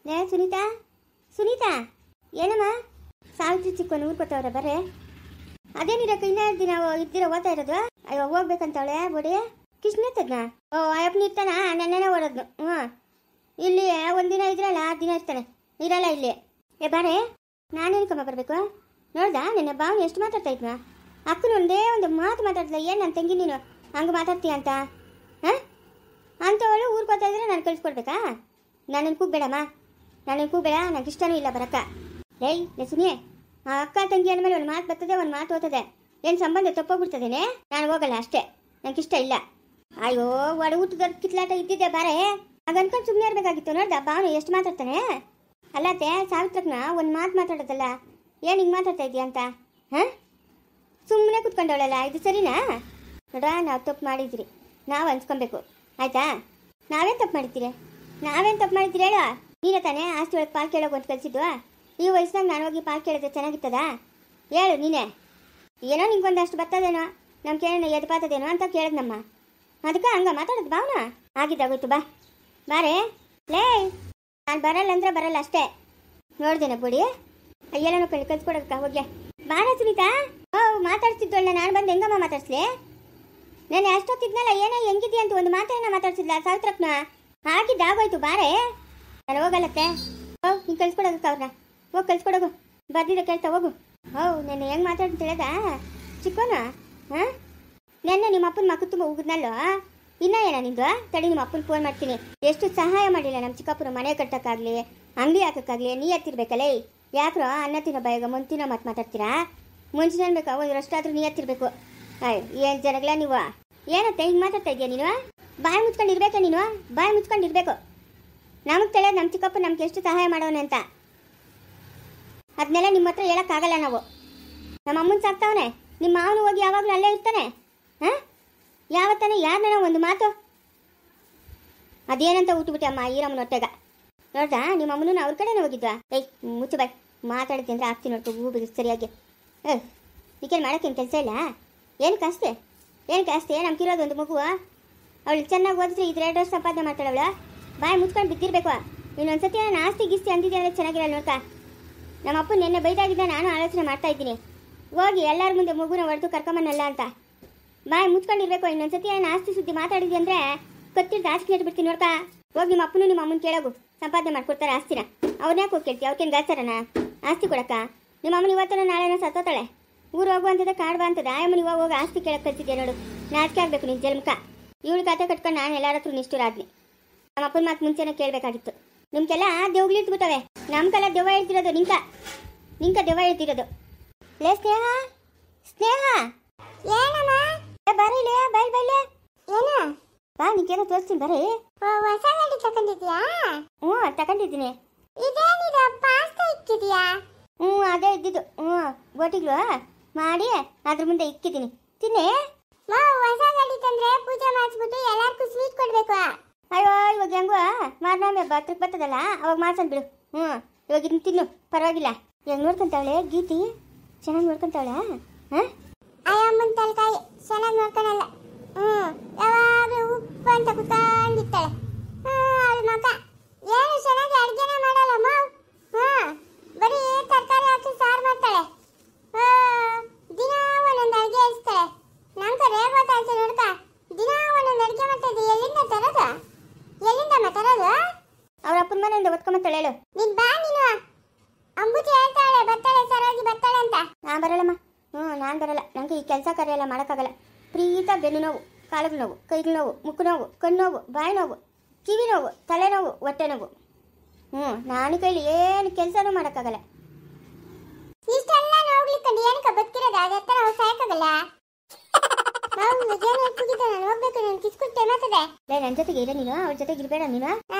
ಲೇ ಸುನೀತಾ, ಸುನೀತಾ, ಏನಮ್ಮ ಸಾವಿತ್ರಿ ಚಿಕ್ಕವನು ಊರು ಕೊಟ್ಟವ್ರೆ ಬರ್ರೆ. ಅದೇನಿರಕ್ಕ ಇನ್ನೂ ದಿನ ಇದ್ದೀರ ಓದ್ತಾ ಇರೋದು? ಅಯ್ಯೋ ಹೋಗ್ಬೇಕಂತವಳೆ ಬೋಡಿ. ಕೃಷ್ಣತ್ತದ್ನ ಓ ಅಯ್ಯಪ್ಪನ ಇರ್ತಾನ, ನೆನ್ನೆನೇ ಓಡೋದ್ನು. ಇಲ್ಲಿ ಒಂದಿನ ಇದ್ರಲ್ಲ 10 ದಿನ ಇರ್ತಾನೆ, ಇರಲ್ಲ ಇಲ್ಲಿ. ಏ ಬಾರೆ, ನಾನೇನಕ್ಕಮ್ಮ ಬರಬೇಕು? ನೋಡ್ದಾ ನಿನ್ನ ಭಾವನೆ ಎಷ್ಟು ಮಾತಾಡ್ತಾ ಇದ್ನ? ಅಕ್ಕನ ಒಂದೇ ಒಂದು ಮಾತು ಮಾತಾಡ್ದ. ಏನು ನನ್ನ ತಂಗಿ ನೀನು ಹಂಗೆ ಮಾತಾಡ್ತೀಯ ಅಂತ? ಹಾಂ ಅಂಥವಳು ಊರಿಗೆ ಹೋಗ್ತಾ ಇದ್ರೆ ನಾನು ಕಳಿಸ್ಕೊಡ್ಬೇಕಾ? ನನ್ನನ್ನು ಕೂಗ್ಬೇಡಮ್ಮ, ನನ್ನನ್ನು ಕೂಗ್ಬೇಡ, ನನಗೆ ಇಷ್ಟನೂ ಇಲ್ಲ ಬರಕ್ಕ. ಏಯ್ ಸುನಿಯೇ, ಆ ಅಕ್ಕ ತಂಗಿ ಅಂದಮೇಲೆ ಒಂದು ಮಾತು ಬರ್ತದೆ, ಒಂದು ಮಾತು ಓದ್ತದೆ. ಏನು ಸಂಬಂಧ ತಪ್ಪೋಗ್ಬಿಡ್ತದೇನೆ? ನಾನು ಹೋಗಲ್ಲ ಅಷ್ಟೇ, ನನಗೆ ಇಷ್ಟ ಇಲ್ಲ. ಅಯ್ಯೋ ಒಡ ಊಟದ ಕಿತ್ಲಾಟ ಇದ್ದಿದ್ದೆ ಬಾರೆ, ಆಗ ಅನ್ಕೊಂಡು ಸುಮ್ಮನೆ ಇರಬೇಕಾಗಿತ್ತು. ನೋಡ್ದ ಭಾವನೆ ಎಷ್ಟು ಮಾತಾಡ್ತಾನೆ. ಅಲ್ಲತ್ತೆ ಸಾವಿತ್ರಕ್ಕನ ಒಂದು ಮಾತು ಮಾತಾಡೋದಲ್ಲ, ಏನು ಹಿಂಗೆ ಮಾತಾಡ್ತಾ ಇದೆಯಾ ಅಂತ? ಹಾಂ ಸುಮ್ಮನೆ ಕುತ್ಕೊಂಡವಳಲ್ಲ, ಇದು ಸರಿನಾ? ನೋಡ, ನಾವು ತಪ್ಪು ಮಾಡಿದ್ರಿ, ನಾವು ಅನ್ಸ್ಕೊಬೇಕು ಆಯ್ತಾ? ನಾವೇನು ತಪ್ಪು ಮಾಡಿದ್ದೀರಿ? ನಾವೇನು ತಪ್ಪು ಮಾಡಿದ್ದೀರಿ ಹೇಳ? ನೀನೇ ತಾನೇ ಆಸ್ತಿ ಒಳಗೆ ಪಾಲ್ ಕೇಳೋಕೆ ಅಂತ ಕಲಿಸಿದ್ದು. ಈ ವಯಸ್ಸಿನಾಗ ನಾನು ಹೋಗಿ ಪಾಲ್ ಕೇಳಿದ್ರೆ ಚೆನ್ನಾಗಿತ್ತದ? ಹೇಳು ನೀನೇ. ಏನೋ ನಿಂಗೊಂದಷ್ಟು ಬರ್ತದೇನೋ, ನಮ್ಮ ಕೇಳೋಣ ಎದ್ದು ಪಾತದೇನೋ ಅಂತ ಕೇಳಿದ್ನಮ್ಮ. ಅದಕ್ಕೆ ಹಂಗೆ ಮಾತಾಡೋದು ಭಾವನ. ಆಗಿದ್ದಾಗೋಯ್ತು, ಬಾ ಬಾರೆ. ಲೇ ನಾನು ಬರಲ್ಲ ಅಂದ್ರೆ ಬರಲ್ಲ ಅಷ್ಟೇ. ನೋಡ್ದೇನೆ ಬಿಡಿ, ಅಯ್ಯೆಲ್ಲನೋ ಕಲ್ಸ್ಕೊಡಕ್ಕ ಹೋಗ್ಯ. ಬಾರ ಸುನೀತಾ. ಓ ಮಾತಾಡ್ತಿದ್ದೋಳ್ನ ನಾನು ಬಂದು ಹೆಂಗಮ್ಮ ಮಾತಾಡ್ಸ್ಲಿ? ನಾನು ಅಷ್ಟೊತ್ತಿದ್ನಲ್ಲ, ಏನೋ ಹೆಂಗಿದ್ಯಾ ಅಂತ ಒಂದು ಮಾತೇನ ಮಾತಾಡ್ಸಿದ್ಲ ಸಾವಿತ್ರಕ್ಕನ. ಆಗಿದ್ದಾಗೋಯ್ತು ಬಾರೆ. ನಾನು ಹೋಗಲ್ಲತ್ತೆ. ಹೋಗ್ ನೀನು ಕಳ್ಸ್ಕೊಡೋದಕ್ಕೆ ಅವ್ರನ್ನ, ಹೋಗಿ ಕಳ್ಸ್ಕೊಡೋಗು. ಬರ್ದಿರ ಕೇಳ್ತಾ ಹೋಗು. ಹೌ ನೆನ್ನೆ ಹೆಂಗೆ ಮಾತಾಡ್ತೀನಿ ತಿಳಿದ ಚಿಕ್ಕೋನ? ಹಾಂ ನೆನ್ನೆ ನಿಮ್ಮ ಅಪ್ಪನ ಮಕ್ಕ ತುಂಬ ಹೋಗಿದ್ನಲ್ಲೋ. ಇನ್ನೂ ಏನ ನಿಂದು? ತಡಿ ನಿಮ್ಮ ಅಪ್ಪನ ಫೋನ್ ಮಾಡ್ತೀನಿ. ಎಷ್ಟು ಸಹಾಯ ಮಾಡಿಲ್ಲ ನಮ್ಮ ಚಿಕ್ಕಪ್ಪನ ಮನೆ ಕಟ್ಟೋಕ್ಕಾಗಲಿ ಅಂಗಡಿ ಹಾಕೋಕ್ಕಾಗಲಿ. ನೀ ಎತ್ತಿರ್ಬೇಕಲ್ಲೇ. ಯಾಕ್ರೋ ಅನ್ನ ತಿನ್ನೋ ಬಾಯಿಗ ಮುಂತಿನೋ ಮಾತಾಡ್ತೀರಾ? ಮುಂಚಿನ ಅನ್ಬೇಕಾ ಒಂದರಷ್ಟಾದ್ರೂ ನೀ ಎತ್ತಿರ್ಬೇಕು. ಅಯ್ಯ ಏನು ಜನಗಳ ನೀವು. ಏನತ್ತೆ ಹಿಂಗೆ ಮಾತಾಡ್ತಾ ಇದೆಯಾ ನೀನು? ಬಾಯಿ ಮುಚ್ಕೊಂಡಿರ್ಬೇಕ ನೀನು, ಬಾಯಿ ಮುಚ್ಕೊಂಡಿರ್ಬೇಕು. ನಮಗೆ ತಿಳಿಯೋದು ನಮ್ಮ ಚಿಕ್ಕಪ್ಪ ನಮ್ಗೆ ಎಷ್ಟು ಸಹಾಯ ಮಾಡೋನೆ ಅಂತ. ಅದನ್ನೆಲ್ಲ ನಿಮ್ಮ ಹತ್ರ ಹೇಳೋಕ್ಕಾಗಲ್ಲ ನಾವು. ನಮ್ಮ ಅಮ್ಮನ ಸಾಕ್ತಾವನೆ, ನಿಮ್ಮ ಮಾವನು ಹೋಗಿ ಯಾವಾಗಲೂ ಅಲ್ಲೇ ಇರ್ತಾನೆ. ಹಾಂ ಯಾವತ್ತಾನೆ ಯಾರನ್ನ ಒಂದು ಮಾತು ಅದೇನಂತ ಊಟ್ಬಿಟ್ಟೆ ಅಮ್ಮ ಈರಮ್ಮನ ಹೊಟ್ಟೆಗ. ನೋಡ್ದಾ ನಿಮ್ಮ ಅಮ್ಮನೂ ಅವ್ರ ಕಡೆನೇ ಹೋಗಿದ್ವಾ? ಏಯ್ ಮುಚ್ಚು ಬಾಯ್, ಮಾತಾಡ್ತೀನಿ ಅಂದರೆ ಆಗ್ತೀನಿ ನೋಡ್ತು ಹೂಬಿಗೆ ಸರಿಯಾಗಿ. ಈಗೇನು ಮಾಡೋಕ್ಕೇನು ಕೆಲಸ ಇಲ್ಲ? ಏನು ಕಾಸ್ತೆ ನಮ್ಗಿರೋದು ಒಂದು ಮಗು. ಅವಳು ಚೆನ್ನಾಗಿ ಓದಿದ್ರೆ ಇದು 2 ವರ್ಷ ಸಂಪಾದನೆ ಮಾಡ್ತಾಳವಳ. ಬಾಯಿ ಮುಚ್ಕೊಂಡು ಬಿದ್ದಿರ್ಬೇಕು. ಇನ್ನೊಂದ್ಸತಿ ನಾನು ಆಸ್ತಿ ಗಿಸ್ತಿ ಅಂದಿದ್ದೆ ಅಂದರೆ ಚೆನ್ನಾಗಿರಲ್ಲ ನೋಡ್ಕ. ನಮ್ಮ ಅಪ್ಪ ನಿನ್ನೆ ಬೈದಾಗಿದ್ದ, ನಾನು ಆಲೋಚನೆ ಮಾಡ್ತಾ ಇದ್ದೀನಿ. ಹೋಗಿ ಎಲ್ಲರ ಮುಂದೆ ಮಗುನ ಹೊಡೆದು ಕರ್ಕೊಂಬನ್ನಲ್ಲ ಅಂತ. ಬಾಯಿ ಮುಚ್ಕೊಂಡಿರ್ಬೇಕು. ಇನ್ನೊಂದ್ಸತಿ ನಾನು ಆಸ್ತಿ ಸುದ್ದಿ ಮಾತಾಡಿದ್ದೆ ಅಂದರೆ ಕತ್ತಿರ್ದು ಆಸ್ತಿ ನೆಟ್ಬಿಡ್ತೀನಿ ನೋಡ್ಕ. ಹೋಗಿ ನಿಮ್ಮ ಅಪ್ಪನೂ ನಿಮ್ಮ ಅಮ್ಮನ ಕೇಳೋಗು, ಸಂಪಾದನೆ ಮಾಡ್ಕೊಡ್ತಾರೆ ಆಸ್ತಿನ. ಅವ್ರನ್ಯಾಕೆ ಹೋಗಿ ಕೇಳ್ತೀವಿ? ಅವ್ರಿಗೇನು ಗಾಚಾರನ ಆಸ್ತಿ ಕೊಡಕ್ಕ? ನಿಮ್ಮ ಅಮ್ಮನ ಇವತ್ತನ ನಾಳೆನ ಸತ್ತೋತಾಳೆ. ಊರು ಹೋಗುವಂಥದ್ದು ಕಾಡ್ಬಾ ಅಂತದ. ಆಯಮ್ಮನ ಇವಾಗ ಹೋಗಿ ಆಸ್ತಿ ಕೇಳಕ್ಕೆ ಕಲ್ತಿದ್ದೆ ನೋಡು. ನಾಚಿಕೆ ಆಗಬೇಕು ನಿನ್ನ ಜನ್ಮಕ. ಇವಳು ಕತೆ ಕಟ್ಕೊಂಡು ನಾನು ಎಲ್ಲರ ಹತ್ರ ನಿಷ್ಠುರಾದ್ನಿ. ನಮ್ಮ ಅಪ್ಪನ ಮಾತು ಮುಂಚೆನೇ ಕೇಳಬೇಕಾಗಿತ್ತು. ನಿಮ್ಗೆಲ್ಲ ದೆವ್ಗಳು ಇಟ್ಬಿಟ್ಟವೆ. ನಮ್ಗೆಲ್ಲ ದೆವ್ವ ಹೇಳ್ತಿರೋದು ನಿಂಕ ದೆವ್ವ ಹೇಳ್ತಿರೋದು. ಲೇ ಸ್ನೇಹ, ಸ್ನೇಹ ಏನಮ್ಮ? ಬರೀಲೇ ಬೈಲ್ ಬೈಲೆ ಏನ? ಬಾ ನಿಂಗೇನೋ ತೋರಿಸ್ತೀನಿ ಬರೀ. ಹೊಸ ಗಾಡಿ ತಗೊಂಡಿದ್ಯಾ? ಹ್ಞೂ ತಗೊಂಡಿದ್ದೀನಿ. ಇದೇನಿದು ಪಾಸ್ತಾ ಇಕ್ಕಿದ್ಯಾ? ಹ್ಞೂ ಅದೇ ಇದ್ದಿದ್ದು. ಬೋಟಿಗಳು ಮಾಡಿ ಅದ್ರ ಮುಂದೆ ಇಕ್ಕಿದ್ದೀನಿ, ತಿನ್ನಿ. ಹೊಸ ಗಾಡಿ ತಂದ್ರೆ ಪೂಜೆ ಮಾಡಿಸ್ಬಿಟ್ಟು ಎಲ್ಲಾರ್ಗೂ ಸ್ವೀಟ್ ಕೊಡ್ಬೇಕು. ಅಯ್ಯೋ ಇವಾಗ ಹೆಂಗೋ ಮಾರನೇ ಹತ್ರಕ್ಕೆ ಬರ್ತದಲ್ಲ ಅವಾಗ ಮಾಡ್ಸನ್ ಬಿಡು. ಇವಾಗ ಇದನ್ನ ತಿನ್ನು, ಪರವಾಗಿಲ್ಲ. ಹೆಂಗ್ ನೋಡ್ಕೊಂತಾವಳೆ ಗೀತಿ? ಚೆನ್ನಾಗಿ ನೋಡ್ಕೊಂತಾವಳೆ? ಹಾಂ ಅಯ್ಯಮ್ಮನ ತಲೆಕಾಯಿ ಚೆನ್ನಾಗಿ ನೋಡ್ಕೊಳಲ್ಲ. ಯಾವಾಗಲೂ ಉಪ್ಪು ಅಂತ ಕುತ್ಕೊಂಡಿರ್ತಾಳೆ. ಅವಳ ಮಗ ಏನು ಚೆನ್ನಾಗಿ ಅಡುಗೆನ ಮಾಡಲ್ಲಮ್ಮ. ಬರೀ ತರಕಾರಿ ಹಾಕಿ ಸಾರು ಮಾಡ್ತಾಳೆ. ದಿನ ಒಂದೊಂದು ಅಡುಗೆ ಇರ್ತಾಳೆ. ನಮ್ಗೆ ರೇಗ್ ಗೊತ್ತಾಯ್ತು ನೋಡ್ಕ. ದಿನ ಒಂದೊಂದು ಅಡುಗೆ ಮಾಡ್ತಾ ಇದ್ದೀವಿ. ಎಲ್ಲಿಂದಮ್ಮ ತರೋದು? ಅವ್ರ ಅಪ್ಪನ ಮನೆಯಿಂದ ಒತ್ಕೊಂಬತ್ತಾಳೆ. ಹೇಳು ನೀನ್ ಬಾ. ನೀನು ಅಂಬುತಿ ಹೇಳ್ತಾಳೆ ಬರ್ತಾಳೆ ಸರಾಗಿ ಬರ್ತಾಳೆ ಅಂತ. ನಾನು ಬರಲ್ಲಮ್ಮ. ನಾನು ಬರಲ್ಲ. ನನಗೆ ಈ ಕೆಲಸ ಕಾರ್ಯ ಎಲ್ಲ ಮಾಡೋಕ್ಕಾಗಲ್ಲ. ಪ್ರೀತ ಬೆನ್ನು ನೋವು, ಕಾಲುಗಳು ನೋವು, ಕೈಗಳು ನೋವು, ಮುಕ್ಕು ನೋವು, ಕಣ್ಣು ನೋವು, ಬಾಯಿ ನೋವು, ಕಿವಿ ನೋವು, ತಲೆನೋವು, ಹೊಟ್ಟೆ ನೋವು. ನಾನು ಕೈಲಿ ಏನು ಕೆಲಸನೂ ಮಾಡೋಕ್ಕಾಗಲ್ಲ. ಇಷ್ಟೆಲ್ಲ ನೋಡ್ಲಿಕ್ಕಂಡು ಏನಕ್ಕೆ ಬದುಕಿರೋದು? ಅದೆತ್ತ ನಾವು ಸಾಕಾಗಲ್ಲ. ಹೋಗ್ಬೇಕು, ನಾನು ಕಿಸ್ಕೊಟ್ಟೆ ಮಾತದೆ. ನನ್ನ ಜೊತೆಗೆ ಇರ ನೀನು, ಅವ್ರ ಜೊತೆಗೆ ಇರಬೇಡ ನೀನು.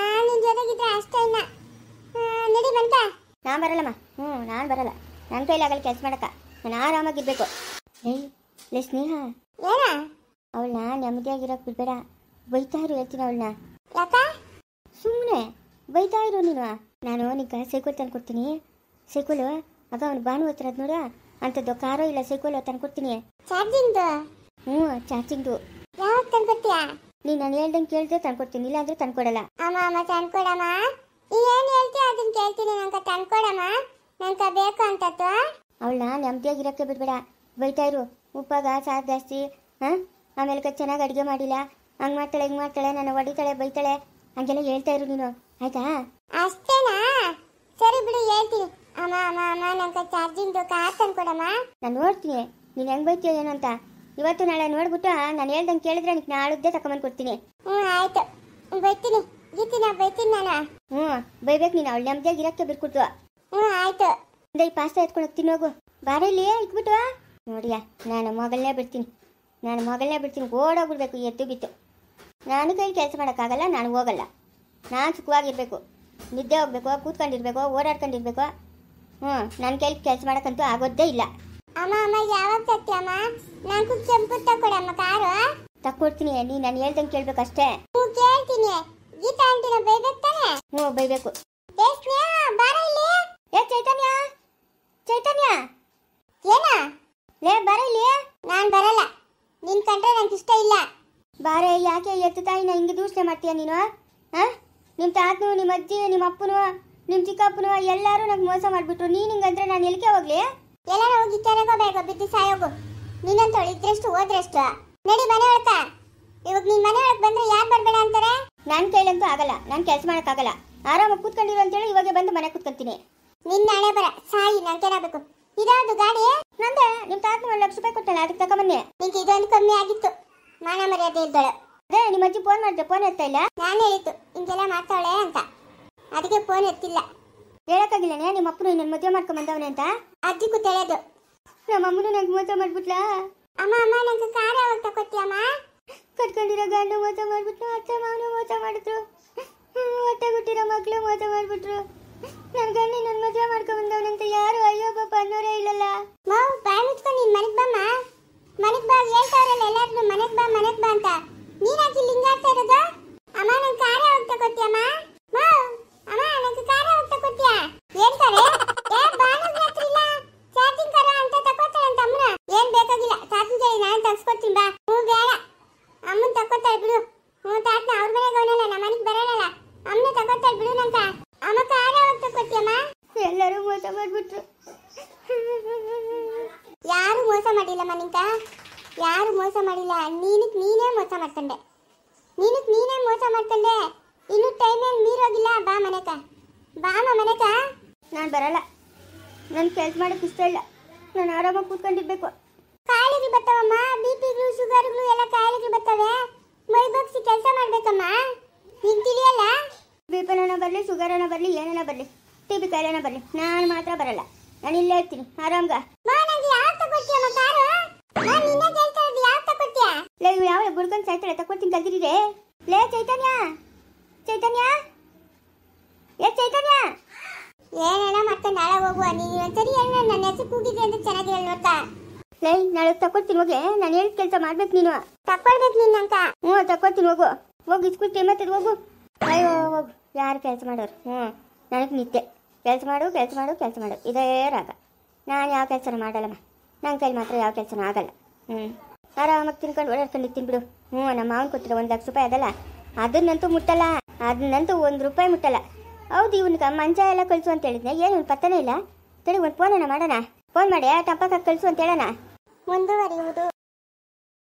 ನಿನ್ ಜೊತೆಗಿದ್ರೆ ಅಷ್ಟೇ ಇನ್ನ ನಡಿ ಬಂತ. ನಾನು ಬರಲ್ಲಮ್ಮ. ನಾನು ಬರಲ್ಲ. ನನ್ನ ಕೈಲಾಗಲ್ಲ ಕೆಲಸ ಮಾಡಕ್ಕ. ನಾನು ಆರಾಮಾಗಿರ್ಬೇಕು. ಲೇ ಸ್ನೇಹ, ಏನ ಅವಳನ್ನ ನೆಮ್ಮದಿಯಾಗಿರೋಕೆ ಬಿಡ್ಬೇಡ. ಬೈತಾ ಇರು ಹೇಳ್ತೀನಿ ಅವಳನ್ನ. ಯಾಕ? ಸುಮ್ಮನೆ ಬೈತಾ ಇರು ನೀನು. ನಾನು ನಿಂಗೆ ಸೈಕಲ್ ತಂದು ಕೊಡ್ತೀನಿ. ಸೈಕಲ್ ಆಗ ಅವ್ನು ಭಾನು ಹತ್ರದ್ ನೋಡ ಅಂಥದ್ದು ಕಾರೋ ಇಲ್ಲ ಸೈಕಲ್ ತಂದು ಕೊಡ್ತೀನಿ. ಚಾರ್ಜಿಂಗ್? ಚಾರ್ಜಿಂಗು. ಯಾವಾಗ ತಂದು ಕೊಡ್ತೀಯಾ? ನೀನು ನಾನು ಹೇಳ್ದಂಗೆ ಕೇಳಿದ್ರೆ ತಂದು ಕೊಡ್ತೀನಿ, ಇಲ್ಲ ಅಂದ್ರೆ ತಂದು ಕೊಡಲ್ಲ. ಅಮ್ಮ ತಂದು ಕೊಡಮ್ಮ. ಏನು ಹೇಳ್ತೀಯ ಅದನ್ನ ಹೇಳ್ತೀನಿ ನಂಗೆ ತಂದ್ಕೊಡಮ್ಮ, ನಂಗೆ ಬೇಕು ಅಂತದ್ದು. ಅವಳನ್ನ ನೆಮ್ಮದಿಯಾಗಿರೋಕ್ಕೆ ಬಿಡಬೇಡ, ಬೈತಾ ಇರು. ಉಪ್ಪಾಗ ಸಾರು ಜಾಸ್ತಿ, ಆಮೇಲೆ ಚೆನ್ನಾಗಿ ಅಡುಗೆ ಮಾಡಿಲ್ಲ, ಹಂಗೆ ಮಾಡ್ತಾಳೆ ಹಿಂಗೆ ಮಾಡ್ತಾಳೆ, ನಾನು ಹೊಡಿತಾಳೆ ಬೈತಾಳೆ, ಹಂಗೆಲ್ಲ ಹೇಳ್ತಾ ಇರು ನೀನು, ಆಯ್ತಾ? ಅಷ್ಟೇನಾ? ಸರಿ ಬಿಡು, ಹೇಳ್ತೀನಿ. ಅಮ್ಮ ಅಮ್ಮ ಅಮ್ಮ ನಂಗೆ ಚಾರ್ಜಿಂಗ್ದು ಕಾರ್ ತಂದ್ಕೊಡಮ್ಮ. ನಾನು ನೋಡ್ತೀನಿ ನೀನು ಹೆಂಗೆ ಬೈತೀಯ ಏನು ಅಂತ. ಇವತ್ತು ನಾಳೆ ನೋಡ್ಬಿಟ್ಟು ನಾನು ಹೇಳ್ದಂಗೆ ಕೇಳಿದ್ರೆ ನಿನಗೆ ನಾಳದ್ದೇ ತಗೊಂಬಂದು ಕೊಡ್ತೀನಿ. ಆಯ್ತು, ಬೈತೀನಿ ಬೈತೀನಿ ನಾನು. ಬೈಬೇಕು ನೀನು, ಅವಳು ನೆಮ್ಮದಿಯಾಗಿರೋಕ್ಕೆ ಬಿಟ್ಕೊಟ್ಟು. ಆಯ್ತು. ಈ ಪಾಸ್ತಾ ಎತ್ಕೊಂಡು ಹೋಗ್ತೀನಿ, ಹೋಗು. ಬಾರಲ್ಲಿ ಇಟ್ಬಿಟ್ಟು ನೋಡಿಯ, ನಾನು ಮಗಳನ್ನೇ ಬಿಡ್ತೀನಿ, ಓಡೋಗ್ಬಿಡ್ಬೇಕು ಎದ್ದು ಬಿತ್ತು. ನಾನು ಕೈ ಕೆಲಸ ಮಾಡೋಕ್ಕಾಗಲ್ಲ, ನಾನು ಹೋಗಲ್ಲ. ನಾನು ಸುಖವಾಗಿರ್ಬೇಕು, ನಿದ್ದೆ ಹೋಗ್ಬೇಕು, ಕೂತ್ಕೊಂಡಿರ್ಬೇಕು, ಓಡಾಡ್ಕೊಂಡಿರ್ಬೇಕು. ನನ್ನ ಕೈಲಿ ಕೆಲಸ ಮಾಡೋಕ್ಕಂತೂ ಆಗೋದೇ ಇಲ್ಲ. ಅಮ್ಮ ಅಮ್ಮ ಯಾವಾಗ ತರ್ತೀಯಮ್ಮ? ನಂಗೂ ಕೆಂಪು ತಕ್ಕೊಡಮ್ಮ ಕಾರು. ತಕ್ಕೊಡ್ತೀನಿ, ನೀನು ನಾನು ಹೇಳ್ದಂಗೆ ಕೇಳ್ಬೇಕಷ್ಟೇ. ಕೇಳ್ತೀನಿ. ಗೀತಾ ಆಂಟಿನ ಬೈಬೇಕು ತಾನೆ? ಬೈಬೇಕು. ಬಾರ ಇಲ್ಲಿ. ಚೈತನ್ಯ ಏನ? ಲೇ ಬಾರ ಇಲ್ಲಿ. ನಾನು ಬರಲ್ಲ, ನಿನ್ ಕಂಡ್ರೆ ನಂಗೆ ಇಷ್ಟ ಇಲ್ಲ. ಬಾರೆ, ಯಾಕೆ ಎತ್ತು ತಾಯಿನ ಹಿಂಗೆ ದೂಷಣೆ ಮಾಡ್ತೀಯ ನೀನು? ನಿಮ್ಮ ತಾತನು, ನಿಮ್ಮ ಅಜ್ಜಿ, ನಿಮ್ಮ ಅಪ್ಪನು, ನಿಮ್ಮ ಚಿಕ್ಕಪ್ಪನು ಎಲ್ಲರೂ ನಂಗೆ ಮೋಸ ಮಾಡಿಬಿಟ್ರು. ನೀನು ಹಿಂಗಂದ್ರೆ ನಾನು ಎಲ್ಲಿಗೆ ಹೋಗ್ಲಿ? ಎಲ್ಲಾರ ಹೋಗಿ ತರಗೋಬೇಕು, ಬಿದ್ದು ಸಾಯೋಗು. ನೀನಂತವಳು ಇದ್ರೆಷ್ಟು ಹೋದ್ರೆಷ್ಟು. ನಡಿ ಮನೆ ಒಳಕ. ಇವಾಗ ನೀನ್ ಮನೆ ಒಳಗೆ ಬಂದ್ರೆ ಯಾರು ಬರಬೇಡ ಅಂತಾರೆ? ನನ್ನ ಕೈಲಂತೂ ಆಗಲ್ಲ, ನಾನು ಕೆಲಸ ಮಾಡೋಕ್ಕಾಗಲ್ಲ. ಆರಾಮಾಗಿ ಕೂತ್ಕೊಂಡಿರು ಅಂತೇಳಿ ಇವಾಗ ಬಂದು ಮನೆ ಕೂತ್ಕೊಂತೀನಿ. ನಿನ್ನ ಹಣೆ ಬರ ಸಾಯಿ, ನಂಗೇನಾಗಬೇಕು? ಇದಾವುದು ಗಾಡಿ ನಂದೆ. ನಿಮ್ಮ ತಾತನ 1 ಲಕ್ಷ ರೂಪಾಯಿ ಕೊಟ್ಟಲ್ಲ, ಅದಕ್ಕೆ ತಗೊಂಬನ್ನಿ. ನಿಂಗೆ ಇದೊಂದು ಕಮ್ಮಿ ಆಗಿತ್ತು, ಮಾನ ಮರ್ಯಾದೆ ಇದ್ದಳು. ಅದೇ ನಿಮ್ಮ ಅಜ್ಜಿ ಫೋನ್ ಮಾಡಿದೆ, ಫೋನ್ ಎತ್ತಾ ಇಲ್ಲ. ನಾನು ಹೇಳಿತ್ತು ಹಿಂಗೆಲ್ಲ ಮಾಡ್ತಾವಳೆ ಅಂತ, ಅದಕ್ಕೆ ಫೋನ್ ಎತ್ತಿಲ್ಲ. ಹೇಳಕ್ಕಾಗಿಲ್ಲ ನಿಮ್ಮ ಅಪ್ಪನು ನನ್ನ ಮದುವೆ ಮಾಡ್ಕೊಂಬಂದವನೆ ಅಂತ. ಅಜ್ಜಿಗೂ ತಿಳಿಯೋದು. ನಮ್ಮ ಅಮ್ಮನು ನಂಗೆ ಮೋಸ ಮಾಡ್ಬಿಟ್ಲಾ? ಅಮ್ಮ ಅಮ್ಮ ನಂಗೆ ಕಾರ ಯಾವಾಗ ತಗೊತ್ತೀಯಮ್ಮ? ಕಟ್ಕೊಂಡಿರೋ ಗಂಡು ಮೋಸ ಮಾಡ್ಬಿಟ್ರು, ಅತ್ತೆ ಮಾವನು ಮೋಸ ಮಾಡಿದ್ರು, ಹೊಟ್ಟೆ ಗುಟ್ಟಿರೋ ಮಕ್ಕಳು ಮೋಸ ಮಾಡ್ಬಿಟ್ರು. ನನ್ನ ಗಂಡು ನನ್ನ ಮದುವೆ ಮಾಡ್ಕೊಂಬಂದವನಂತ ಯಾರು ಅಯ್ಯೋ ಪಾಪ ಅನ್ನೋರೇ ಇಲ್ಲಲ್ಲ. ಮಾವು ಬಾಯಿ ಮುಚ್ಕೊಂಡು ನೀನ್ ಮನೆಗೆ ಬಮ್ಮ. ಮನೆಗೆ ಬಾ ಹೇಳ್ತಾವ್ರಲ್ಲ ಎಲ್ಲಾರು, ಮನೆಗೆ ಬಾ ಅಂತ. ನೀನಾಕಿ ಲಿಂಗಾಡ್ತಾ ಇರೋದು? ಅಮ್ಮ ನಂಗೆ ಕಾರ ಯಾವಾಗ ತಗೊತ್ತೀಯಮ್ಮ? ಮಾವು ಅಮ್ಮ ನಂಗೆ ಕಾರ ಯಾವಾಗ ತಗೊತ್ತೀಯ ಹೇಳ್ತಾರೆ. ಬಾನಗ್ರತ್ರಿಲ್ಲ ಚಾರ್ಜಿಂಗ್ ಕರ ಅಂತ ತಗೊತಾಳೆ ಅಂತ ಅಮ್ಮನ. ಏನ್ ಬೇಕಾಗಿಲ್ಲ, ತಾತನ ಕೈ ನಾನು ತಗ್ಸ್ಕೊಡ್ತೀನಿ ಬಾ. ಬೇಡ, ಅಮ್ಮನ್ ತಗೊತಾಳೆ ಬಿಡು. ತಾತನ ಅವ್ರ ಮನೆಗೆ ಅವನಲ್ಲ, ನಮ್ಮ ಮನೆಗೆ ಬರಲ್ಲ. ಅಮ್ಮನ ತಗೊತಾಳೆ ಬಿಡು ನಂತ. ಅಮ್ಮ ಕಾರ ಯಾವಾಗ ತಗೊತ್ತೀಯಮ್ಮ? ಎಲ್ಲರೂ ಮೋಸ ಮಾಡ್ಬಿಟ್ರು. ಯಾರು ಮೋಸ ಮಾಡಿಲ್ಲ ಮನಿಂಕ, ಯಾರು ಮೋಸ ಮಾಡಿಲ್ಲ. ನೀನೇ ಮೋಸ ಮಾಡ್ಕೊಂಡೆ. ಇನ್ನು ಟೈಮ್ ಏನು ಮೀರೋಗಿಲ್ಲ. ಬಾ ಮನೆಕ, ಬಾಮ ಮನೆಕ. ನಾನು ಬರಲ್ಲ, ನನ್ನ ಕೆಲಸ ಮಾಡೋಕೆ ಇಷ್ಟ ಇಲ್ಲ. ನಾನು ಆರಾಮಾಗಿ ಕೂತ್ಕೊಂಡಿರ್ಬೇಕು. ಕಾಯಿಲೆಗಳು ಬರ್ತಾವಮ್ಮ, ಬಿಪಿಗಳು ಶುಗರ್ಗಳು ಎಲ್ಲ ಕಾಯಿಲೆಗಳು ಬರ್ತವೆ. ಮೈ ಬಗ್ಸಿ ಕೆಲಸ ಮಾಡ್ಬೇಕಮ್ಮ, ನಿಂಗೆ ತಿಳಿಯಲ್ಲ? ಬಿಪಿನ ಬರಲಿ, ಶುಗರನ ಬರಲಿ, ಏನನ ಬರಲಿ, ಟಿ ಬಿ ಕಾಯಿಲೆನ ಬರಲಿ, ನಾನು ಮಾತ್ರ ಬರಲ್ಲ. ನಾನು ಇಲ್ಲೇ ಇರ್ತೀನಿ ಆರಾಮ್ಗ. ಲೇ ಇವು ಯಾವ ಬುಡ್ಕೊಂಡು ಸಾಯ್ತಾಳೆ, ತಕೊಡ್ತೀನಿ ಕಲ್ತಿರಿದೆ. ಲೇ ಚೈತನ್ಯ ಏನೇನೋ ಮತ್ತೆ ನಾಳೆ ಹೋಗುವ. ನೀನು ಒಂದ್ಸರಿ ನನ್ನ ಹೆಸರು ಕೂಗಿದ್ದೆ ಅಂತ ಚೆನ್ನಾಗಿ ಹೇಳಿ ನೋಡ್ತಾ. ಲೇ ನಾಳೆ ತಕೊಡ್ತೀನಿ, ಹೋಗಿ. ನಾನು ಹೇಳಿದ ಕೆಲಸ ಮಾಡ್ಬೇಕು ನೀನು. ತಕೊಳ್ಬೇಕು ನಿನ್ನಂಕ. ತಕೊಡ್ತೀನಿ, ಹೋಗು ಇಸ್ಕೂಲ್ ಟೈಮ್ ಆಗ್ತದೆ, ಹೋಗು. ಅಯ್ಯೋ ಹೋಗು, ಯಾರು ಕೆಲಸ ಮಾಡೋರು? ನನಗೆ ನಿದ್ದೆ. ಕೆಲಸ ಮಾಡು ಇದೇ ರಾಗ. ನಾನು ಯಾವ ಕೆಲಸನ ಮಾಡಲ್ಲಮ್ಮ, ನನ್ನ ಕೈಲಿ ಮಾತ್ರ ಯಾವ ಕೆಲಸನೂ ಆಗಲ್ಲ. ಆರಾಮಾಗಿ ತಿನ್ಕೊಂಡು ಓಡಾಡ್ಕೊಂಡಿರ್ತೀನಿ ಬಿಡು. ನಮ್ಮ ಮಾವನ್ ಕೊಟ್ಟಿರೋ 1 ಲಕ್ಷ ರೂಪಾಯಿ ಅದಲ್ಲ, ಅದನ್ನಂತೂ ಮುಟ್ಟಲ್ಲ, ಅದನ್ನಂತೂ 1 ರೂಪಾಯಿ ಮುಟ್ಟಲ್ಲ. ಹೌದು, ಇವನಿಗೆ ಮಂಚ ಎಲ್ಲ ಕಳಿಸು ಅಂತ ಹೇಳಿದ್ನೆ, ಏನು ಪತ್ತನೇ ಇಲ್ಲ. ತಡಿ, ಒಂದು ಫೋನನ್ನ ಮಾಡೋಣ. ಫೋನ್ ಮಾಡಿ ಟಂಪಕ್ಕೆ ಕಳಿಸು ಅಂತ ಹೇಳೋಣ. ಮುಂದುವರಿಯುವುದು.